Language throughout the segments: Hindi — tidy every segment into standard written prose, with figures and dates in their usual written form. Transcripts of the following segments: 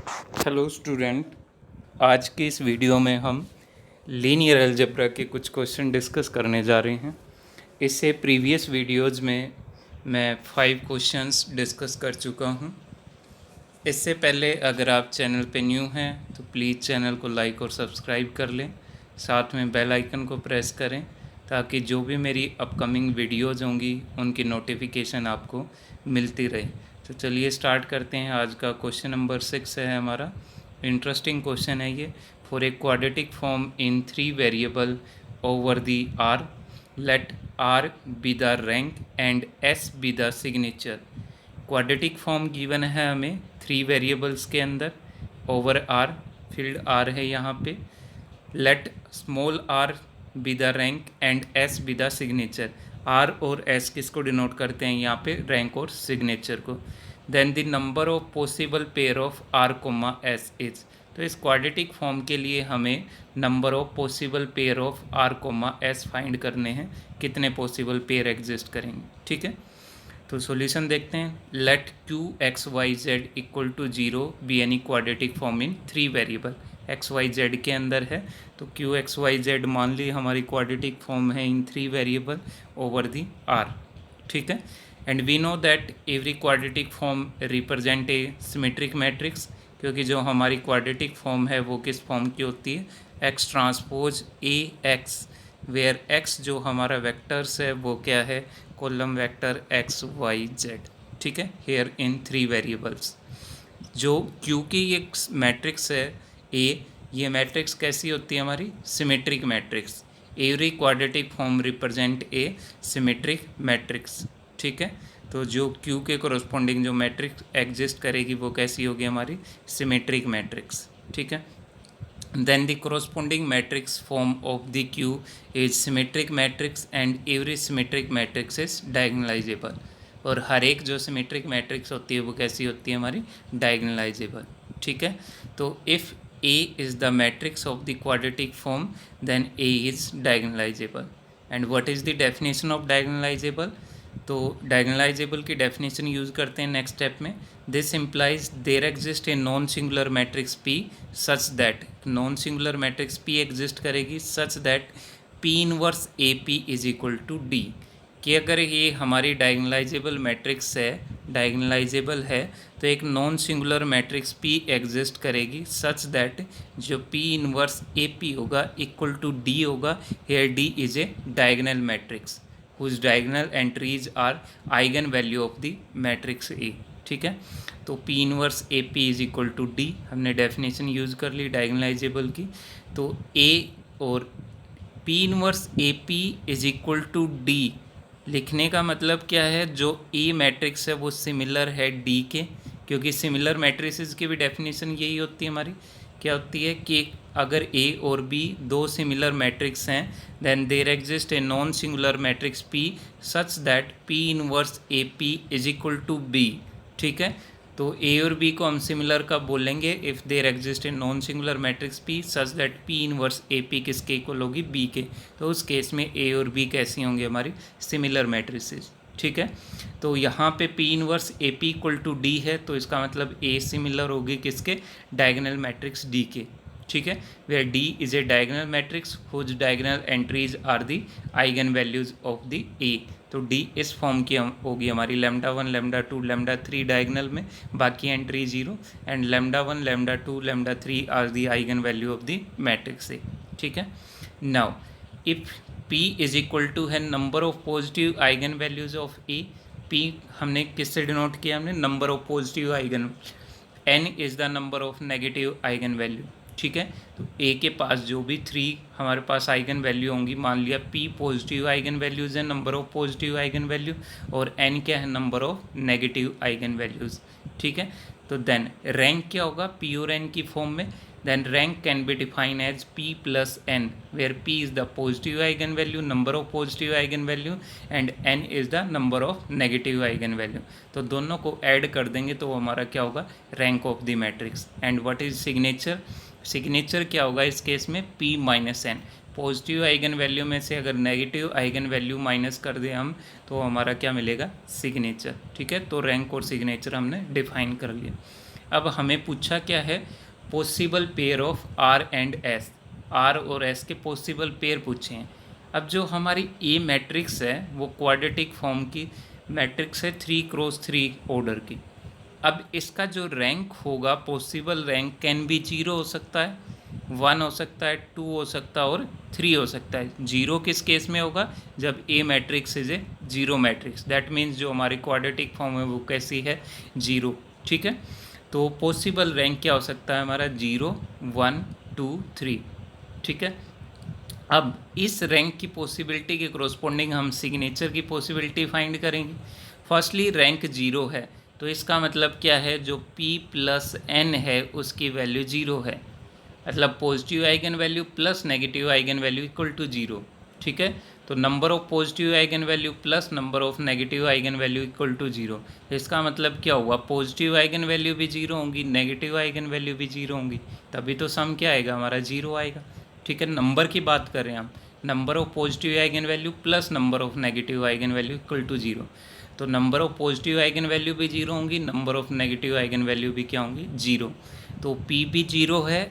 Hello student. आज के इस वीडियो में हम लीनियर अलजेब्रा के कुछ क्वेश्चन डिस्कस करने जा रहे हैं। इससे प्रीवियस वीडियोज़ में मैं 5 क्वेश्चंस डिस्कस कर चुका हूं। इससे पहले अगर आप चैनल पे न्यू हैं तो प्लीज़ चैनल को लाइक और सब्सक्राइब कर लें, साथ में बेल आइकन को प्रेस करें ताकि जो भी मेरी अपकमिंग वीडियोज़ होंगी उनकी नोटिफिकेशन आपको मिलती रहे। तो चलिए स्टार्ट करते हैं। आज का क्वेश्चन नंबर 6 है हमारा। इंटरेस्टिंग क्वेश्चन है ये। For a quadratic form in 3 variable over the R, let R be the rank and S be the signature. Quadratic form given है हमें 3 वेरिएबल्स के अंदर, ओवर आर, फील्ड आर है यहाँ पे। Let small R be the rank and S be the signature. R और एस किसको डिनोट करते हैं यहाँ पे? रैंक और सिग्नेचर को। Then the number of possible pair of R comma S is. तो इस क्वाड्रेटिक फॉर्म के लिए हमें number of possible pair of R comma S find करने हैं। कितने पॉसिबल पेयर एग्जिस्ट करेंगे, ठीक है। तो सॉल्यूशन देखते हैं। Let Q X Y Z equal to 0 be any quadratic form in 3 variable. X Y Z के अंदर है तो क्यू एक्स वाई जेड मान ली हमारी क्वाड्रेटिक फॉर्म है in 3 variable over the R, ठीक है। And we know that every quadratic form represent a symmetric matrix, क्योंकि जो हमारी क्वाड्रेटिक फॉर्म है वो किस फॉर्म की होती है? X transpose A X, where X जो हमारा वेक्टर्स है वो क्या है? Column vector X Y Z, ठीक है। Here in 3 variables. जो क्यू की एक मैट्रिक्स है ए, ये मैट्रिक्स कैसी होती है हमारी? Symmetric matrix. Every quadratic form represent a symmetric matrix, ठीक है। तो जो क्यू के कोरस्पॉन्डिंग जो मैट्रिक्स एग्जिस्ट करेगी वो कैसी होगी? हमारी सिमेट्रिक मैट्रिक्स, ठीक है। then the corresponding matrix form of the Q is symmetric matrix and every symmetric matrix is diagonalizable। और हर एक जो सिमेट्रिक मैट्रिक्स होती है वो कैसी होती है? हमारी डायगनलाइजेबल, ठीक है। तो if A is the matrix of the quadratic form then A is diagonalizable। and what is the definition of diagonalizable? तो डायगनलाइजेबल की डेफिनेशन यूज़ करते हैं नेक्स्ट स्टेप में। This implies there exist a non singular matrix P such that, non singular matrix P exist करेगी such that P inverse A P is equal to D. कि अगर ये हमारी डायगनलाइजेबल मैट्रिक्स है, डायगनलाइजेबल है, तो एक non singular matrix P exist करेगी सच दैट जो पी इनवर्स ए पी होगा इक्वल टू डी होगा। Here D is a diagonal matrix whose diagonal entries are eigen value of the matrix A, ठीक है। तो P inverse A P is equal to D, हमने डेफिनेशन यूज़ कर ली डायगनलाइजेबल की। तो A और P inverse A P is equal to D लिखने का मतलब क्या है? जो A मैट्रिक्स है वो सिमिलर है D के, क्योंकि सिमिलर मैट्रिसेस की भी डेफिनेशन यही होती है हमारी। क्या होती है कि अगर A और B दो सिमिलर मैट्रिक्स हैं then there exist a non singular matrix P such that P inverse A P is equal to B, ठीक है। तो A और B को हम सिमिलर कब बोलेंगे? If there exist a non singular matrix P such that P inverse A P किसके इक्वल होगी? B के। तो उस केस में A और B कैसी होंगी? हमारी सिमिलर मैट्रिसेस, ठीक है। तो यहाँ पे P inverse A P equal to D है तो इसका मतलब A सिमिलर होगी किसके? डायगोनल मैट्रिक्स D के, ठीक है। Where D is a diagonal matrix whose diagonal entries are the eigen values of the A। तो D इस फॉर्म की होगी हमारी लैम्डा 1 लैम्डा 2 लैम्डा 3 डायगोनल में, बाकी entry 0, and lambda 1 lambda 2 lambda 3 are the eigen value of the matrix A, ठीक है। Now if P is equal to है number of positive eigen values of A। P हमने किससे डिनोट किया? हमने number of positive eigen. N is the number of negative eigen value, ठीक है। तो A के पास जो भी 3 हमारे पास आइगन वैल्यू होंगी, मान लिया P पॉजिटिव आइगन वैल्यूज़ है, number of positive eigen value, और N क्या है? Number of negative eigen values, ठीक है। तो देन रैंक क्या होगा P और N की फॉर्म में? then rank can be defined as P plus N, where P is the positive eigenvalue, number of positive eigenvalue, and N is the number of negative eigenvalue। तो दोनों को ऐड कर देंगे तो हमारा क्या होगा? Rank of the matrix. And what is signature? Signature क्या होगा इस केस में? P minus N। Positive eigen value में से अगर नेगेटिव आइगन वैल्यू माइनस कर दें हम तो हमारा क्या मिलेगा? सिग्नेचर, ठीक है। तो रैंक और सिग्नेचर हमने डिफाइन कर लिया। अब हमें पूछा क्या है, possible pair of R and S, R और एस के पॉसिबल पेयर पूछे हैं। अब जो हमारी ए मैट्रिक्स है वो क्वाड्रेटिक फॉर्म की मैट्रिक्स है, 3x3 ऑर्डर की। अब इसका जो रैंक होगा, पॉसिबल रैंक कैन बी 0 हो सकता है, 1 हो सकता है, 2 हो सकता है और 3 हो सकता है। 0 किस केस में होगा, जब a matrix is a zero matrix, that means जो हमारी क्वाड्रेटिक फॉर्म है वो कैसी है, 0। ठीक है, तो पॉसिबल रैंक क्या हो सकता है हमारा, 0, 1, 2, 3। ठीक है, अब इस रैंक की पॉसिबिलिटी के कोरोस्पोंडिंग हम सिग्नेचर की पॉसिबिलिटी फाइंड करेंगे। फर्स्टली रैंक 0 है, तो इसका मतलब क्या है, जो p प्लस n है उसकी वैल्यू 0 है, मतलब positive eigenvalue plus negative eigen value equal to 0। ठीक है, तो number of positive eigenvalue plus number of negative eigen value equal to 0। इसका मतलब क्या हुआ, पॉजिटिव आइगन वैल्यू भी 0 होंगी, नेगेटिव आइगन वैल्यू भी 0 होंगी, तभी तो सम क्या आएगा हमारा, 0 आएगा। ठीक है, नंबर की बात करें हम, number of positive eigenvalue plus number of negative eigen value equal to 0, तो number of positive eigenvalue भी 0 होंगी, number of negative eigen value भी क्या होंगी, 0। तो p भी 0 है,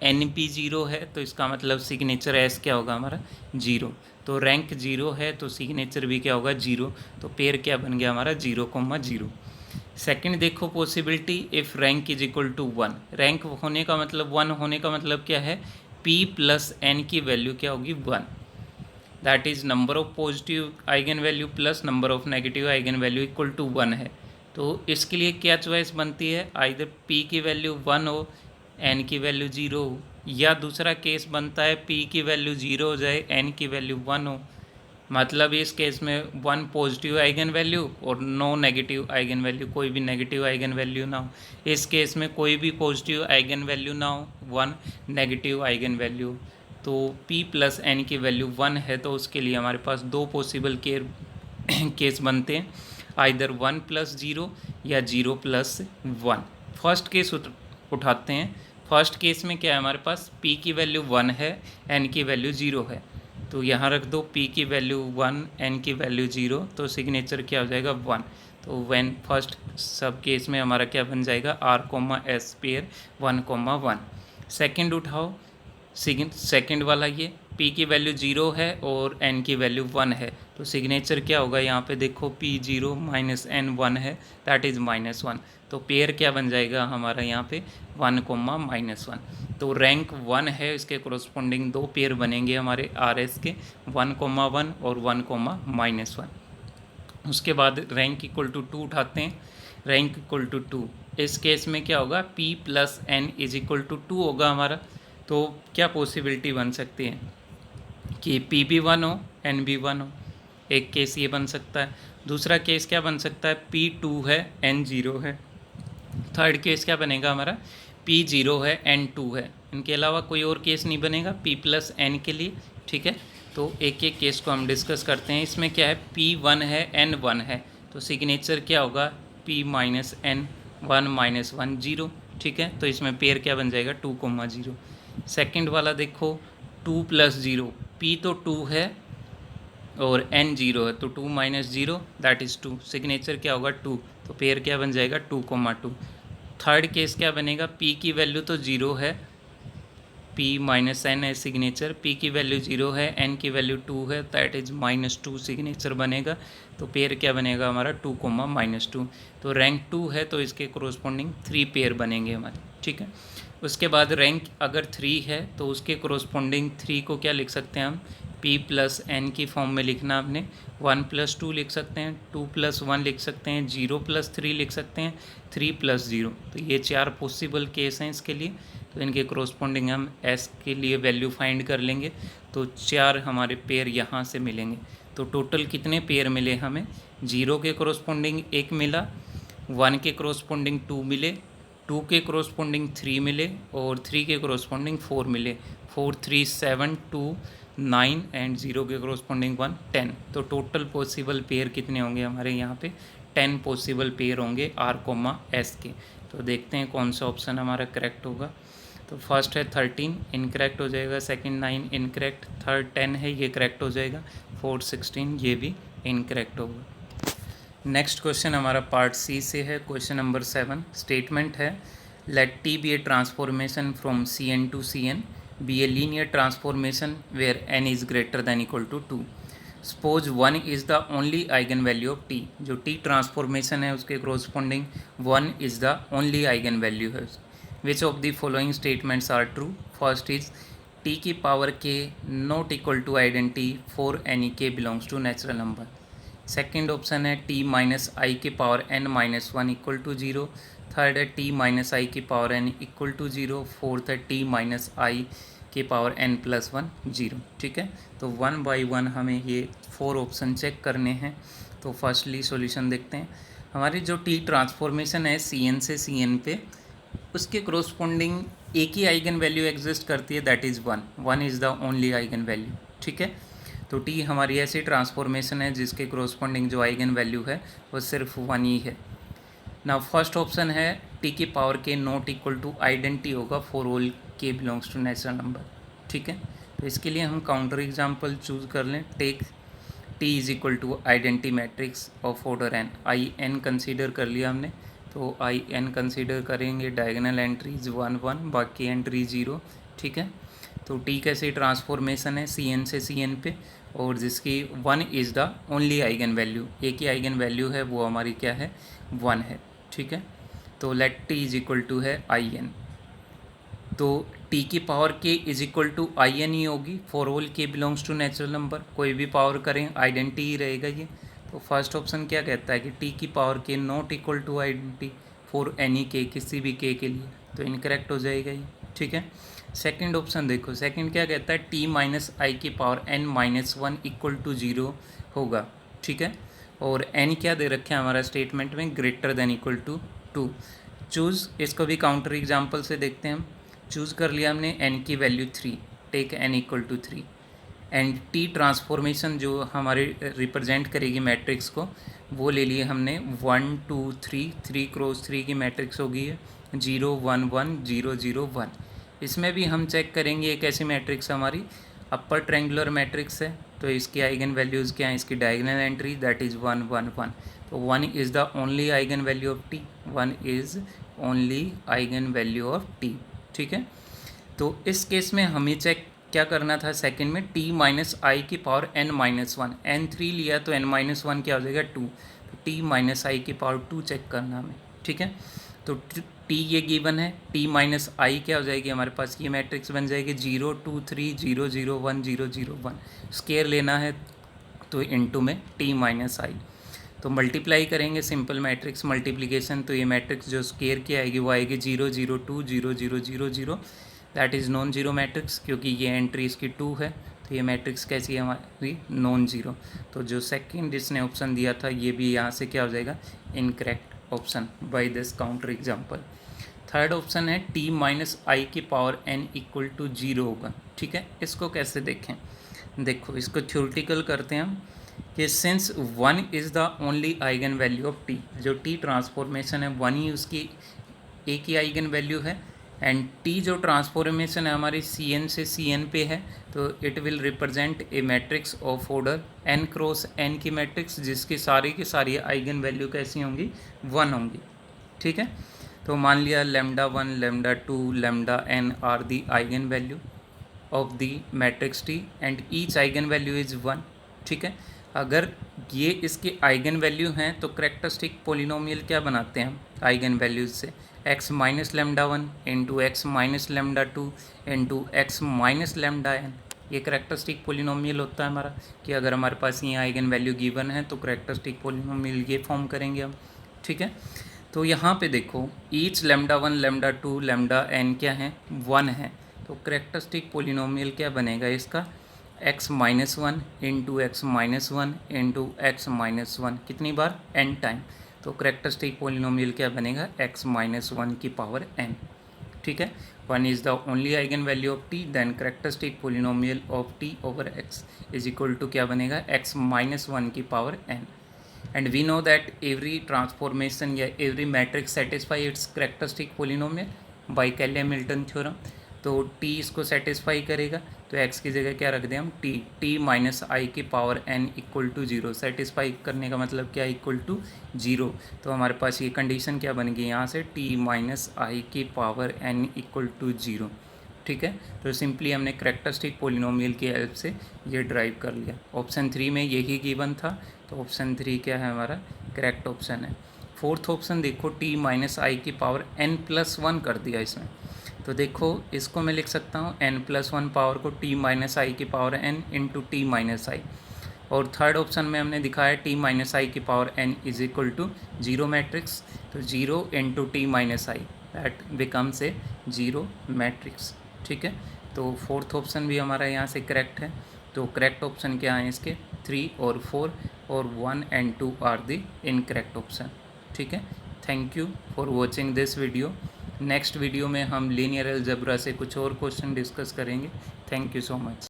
n भी 0 है, तो इसका मतलब सिग्नेचर s क्या होगा हमारा, 0। तो रैंक 0 है तो सिग्नेचर भी क्या होगा, 0। तो पेयर क्या बन गया हमारा, 0,0। सेकंड देखो possibility, if rank is equal to 1, rank होने का मतलब 1 होने का मतलब क्या है, p प्लस n की वैल्यू क्या होगी, 1, that is number of positive eigenvalue plus number of negative eigen value equal to 1 है। तो इसके लिए क्या चॉइस बनती है, आइदर p की वैल्यू 1 हो, n की वैल्यू 0 हो, या दूसरा केस बनता है p की वैल्यू 0 हो जाए, n की वैल्यू 1 हो, मतलब इस केस में 1 पॉजिटिव आइगन वैल्यू और नो नेगेटिव आइगन वैल्यू, कोई भी नेगेटिव आइगन वैल्यू ना हो। इस केस में कोई भी पॉजिटिव आइगन वैल्यू ना हो, 1 नेगेटिव आइगन वैल्यू, तो p प्लस n की वैल्यू 1 है, तो उसके लिए हमारे पास दो पॉसिबल केस बनते हैं, आइदर 1 प्लस 0 या 0 प्लस 1। फर्स्ट केस उठाते हैं। फर्स्ट केस में क्या है हमारे पास, p की वैल्यू 1 है, n की वैल्यू 0 है, तो यहाँ रख दो p की वैल्यू 1, n की वैल्यू 0, तो सिग्नेचर क्या हो जाएगा, 1। तो व्हेन फर्स्ट सब केस में हमारा क्या बन जाएगा, r, s पेयर 1,1। सेकंड उठाओ, सेकंड वाला ये p की वैल्यू 0 है और n की वैल्यू 1 है, तो सिग्नेचर क्या होगा, यहाँ पे देखो p 0 माइनस n 1 है, दैट इज़ -1, तो पेयर क्या बन जाएगा हमारा यहाँ पे 1, -1। तो रैंक 1 है, इसके कोरोस्पोंडिंग दो पेयर बनेंगे हमारे आर एस के, 1,1 और 1,-1। उसके बाद रैंक इक्वल टू 2 उठाते हैं, रैंक इक्वल टू 2, इस केस में क्या होगा, p plus n is equal to 2 होगा हमारा। तो क्या पॉसिबिलिटी बन सकती है कि p भी 1 हो, n भी 1 हो, एक केस ये बन सकता है। दूसरा केस क्या बन सकता है, p 2 है, n 0 है। थर्ड केस क्या बनेगा हमारा, p 0 है, n 2 है। इनके अलावा कोई और केस नहीं बनेगा p प्लस n के लिए। ठीक है, तो एक एक केस को हम डिस्कस करते हैं। इसमें क्या है, p 1 है, n 1 है, तो सिग्नेचर क्या होगा, p माइनस n, 1 माइनस 1 0। ठीक है, तो इसमें पेयर क्या बन जाएगा, 2,0। सेकंड वाला देखो, 2 प्लस 0, p तो 2 है और n 0 है, तो 2 माइनस 0 दैट इज़ 2, सिग्नेचर क्या होगा, 2, तो पेयर क्या बन जाएगा, 2,2। थर्ड केस क्या बनेगा, p की वैल्यू तो 0 है, p माइनस n है सिग्नेचर, p की वैल्यू 0 है, n की वैल्यू 2 है, दैट इज -2 सिग्नेचर बनेगा, तो पेयर क्या बनेगा हमारा, 2, -2। तो रैंक 2 है, तो इसके कोरोस्पोंडिंग 3 पेयर बनेंगे हमारे। ठीक है, उसके बाद रैंक अगर 3 है तो उसके कोरोस्पोंडिंग 3 को क्या लिख सकते हैं हम, p प्लस n की फॉर्म में लिखना आपने, 1 प्लस 2 लिख सकते हैं, 2 प्लस 1 लिख सकते हैं, 0 प्लस 3 लिख सकते हैं, 3 प्लस 0। तो ये 4 पॉसिबल केस हैं इसके लिए, तो इनके कोरोस्पोंडिंग हम s के लिए वैल्यू फाइंड कर लेंगे, तो 4 हमारे पेयर यहाँ से मिलेंगे। तो टोटल कितने पेयर मिले हमें, 0 के कोरोस्पोंडिंग 1 मिला, 1 के कोरोस्पोंडिंग 2 मिले, 2 के कोरोस्पोंडिंग 3 मिले और 3 के कोरोस्पोंडिंग 4 मिले, 4, 3, 7, 2, 9 एंड 0 के कोरोस्पोंडिंग 1, 10। तो टोटल पॉसिबल पेयर कितने होंगे हमारे यहाँ पे, 10 पॉसिबल पेयर होंगे r, s के। तो देखते हैं कौन सा ऑप्शन हमारा करेक्ट होगा। तो फर्स्ट है 13, इनकरेक्ट हो जाएगा, सेकंड 9 इनकरेक्ट, थर्ड 10 है, ये करेक्ट हो जाएगा, फोर्थ 16, ये भी इनकरेक्ट होगा। नेक्स्ट क्वेश्चन हमारा पार्ट सी से है, क्वेश्चन नंबर 7। स्टेटमेंट है Let T be a transformation from Cn to Cn, be a linear transformation where n is greater than equal to 2. Suppose 1 is the only eigenvalue of T. जो T ट्रांसफॉर्मेशन है उसके corresponding 1 is the only eigenvalue है. Which of the following statements are true? First is T की power k not equal to identity for any k belongs to natural number. Second option है t माइनस आई के power n minus one equal to zero. Third है t माइनस आई की power n equal to zero. Fourth है t माइनस आई के power n plus one zero. ठीक है, तो वन बाय वन हमें ये 4 ऑप्शन चेक करने हैं. तो फर्स्टली सॉल्यूशन देखते हैं. हमारी जो t ट्रांसफॉर्मेशन है Cn से Cn पे, उसके क्रोस्पोंडिंग एक ही आइगन वैल्यू एग्जिस्ट करती है, that is one. One is the only eigen value. ठीक है, तो टी हमारी ऐसी ट्रांसफॉर्मेशन है जिसके क्रोस्पोंडिंग जो आइगन वैल्यू है वो सिर्फ वन ही है. ना फर्स्ट ऑप्शन है टी की power K not equal to identity होगा for all k belongs to natural number. ठीक है, तो इसके लिए हम काउंटर एग्जांपल चूज कर लें. Take T is equal to identity matrix of order N. I N consider कर लिया हमने, तो आई एन कंसीडर करेंगे. डायगोनल एंट्रीज 1 1, बाकी एंट्री 0. ठीक है, तो टी कैसे ट्रांसफॉर्मेशन है सी एन से सी एन पे, और जिसकी 1 is the only eigen value. एक ही आइगन वैल्यू है, वो हमारी क्या है, 1 है. ठीक है, तो let T is equal to है आई एन. तो टी की पावर के is equal to I n ही होगी for all k belongs to natural number. कोई भी पावर करें आइडेंटिटी ही रहेगा ये. तो फर्स्ट ऑप्शन क्या कहता है कि टी की power K not equal to identity for any K, किसी भी के लिए, तो इनकरेक्ट हो जाएगा ये. ठीक है, सेकंड ऑप्शन देखो. सेकंड क्या कहता है, टी माइनस आई की power N minus one equal to zero होगा. ठीक है, और एन क्या दे रखे हैं हमारा स्टेटमेंट में, greater than equal to two. Choose, इसको भी काउंटर एग्जाम्पल से देखते हैं हम. चूज़ कर लिया हमने एन की value 3, take n equal to 3. And T transformation जो हमारे रिप्रेजेंट करेगी मैट्रिक्स को, वो ले लिए हमने 1 2 3, 3 क्रॉस 3 की मैट्रिक्स होगी है, 0 1 1 0 0 1. इसमें भी हम चेक करेंगे एक ऐसी मैट्रिक्स हमारी अपर ट्रायंगुलर मैट्रिक्स है, तो इसकी आइगन वैल्यूज़ क्या हैं, इसकी डायगोनल एंट्री दैट इज़ 1 1 1. तो 1 is the only eigen value of T. 1 is only eigen value of T. ठीक है, तो इस केस में हमें चेक क्या करना था सेकंड में, टी माइनस आई की power N minus one. N 3 लिया तो एन माइनस वन क्या हो जाएगा, 2. तो टी माइनस आई की पावर 2 चेक करना हमें. ठीक है, तो टी ये गिवन है, टी माइनस आई क्या हो जाएगी हमारे पास, ये मैट्रिक्स बन जाएगी 0 2 3 0 0 1 0 0 1. स्केयर लेना है तो इनटू में टी माइनस आई, तो मल्टीप्लाई करेंगे सिंपल मैट्रिक्स मल्टीप्लिकेशन. तो ये मैट्रिक्स जो स्केयर की आएगी वो आएगी 0 0 2 0 0 0 0. That is non zero matrix, क्योंकि ये एंट्री इसकी 2 है, तो ये मैट्रिक्स कैसी है हमारी, नॉन जीरो. तो जो सेकंड जिसने ऑप्शन दिया था ये भी यहाँ से क्या हो जाएगा, incorrect option by this counter example. Third option है टी माइनस आई की पावर एन इक्वल टू 0 होगा. ठीक है, इसको कैसे देखें, देखो इसको थ्योरेटिकल करते हैं हम कि since 1 is the only eigen value of T, जो टी ट्रांसफॉर्मेशन है 1 ही उसकी एक ही आइगन वैल्यू है. एंड टी जो ट्रांसफॉर्मेशन है हमारी सी एन से सी एन पे है, तो it will represent a matrix of order n cross n की मैट्रिक्स, जिसकी सारी आइगन वैल्यू कैसी होंगी, 1 होंगी. ठीक है, तो मान लिया lambda 1 lambda 2 lambda n are the eigen value of the matrix T and each eigen value is 1. ठीक है, अगर ये इसके आइगन वैल्यू हैं तो करेक्टरिस्टिक पोलिनोमियल क्या बनाते हैं हम आइगन वैल्यूज से, x minus lambda 1 into x minus lambda 2 into x minus lambda n. ये करेक्टरिस्टिक पोलिनोमियल होता है हमारा, कि अगर हमारे पास ये आइगन वैल्यू गिवन है तो करेक्टरिस्टिक पोलिनोमियल ये फॉर्म करेंगे हम. ठीक है, तो यहाँ पे देखो each lambda 1 lambda 2 lambda n क्या है, 1 है. तो करेक्टरिस्टिक पोलिनोमियल क्या बनेगा इसका, x minus one into x minus one into x minus one, कितनी बार, n टाइम. तो करेक्टरिस्टिक पोलिनोमियल क्या बनेगा, x माइनस वन की पावर n. ठीक है, 1 is the only eigen value of t, then characteristic polynomial of t over x is equal to क्या बनेगा, x माइनस वन की power n. And we know that every transformation या every matrix satisfy its characteristic polynomial bye Cayley Hamilton theorem. तो टी इसको सेटिस्फाई करेगा, तो एक्स की जगह क्या रख दें हम, टी माइनस आई की power n equal to zero. Satisfy करने का मतलब क्या, इक्वल टू जीरो। तो हमारे पास ये कंडीशन क्या बन गई यहाँ से, टी माइनस आई की power n equal to zero. ठीक है, तो सिंपली हमने करेक्टरिस्टिक पोलिनोमियल की हेल्प से ये ड्राइव कर लिया। ऑप्शन 3 में यही गिवन था, तो ऑप्शन 3 क्या है हमारा करेक्ट ऑप्शन है। फोर्थ ऑप्शन देखो, टी माइनस आई की पावर एन प्लस वन कर दिया इसमें, तो देखो इसको मैं लिख सकता हूँ एन प्लस वन पावर को टी माइनस आई की power n into T minus I. और थर्ड ऑप्शन में हमने दिखाया टी माइनस आई की power n is equal to zero matrix, तो zero into T minus I that becomes a zero matrix. ठीक है, तो फोर्थ ऑप्शन भी हमारा यहाँ से करेक्ट है। तो करेक्ट ऑप्शन क्या है इसके, 3 और 4 और 1 and 2 are the incorrect option. ठीक है, thank you for watching this video. Next video में हम लीनियर अलजेब्रा से कुछ और क्वेश्चन डिस्कस करेंगे। Thank you so much.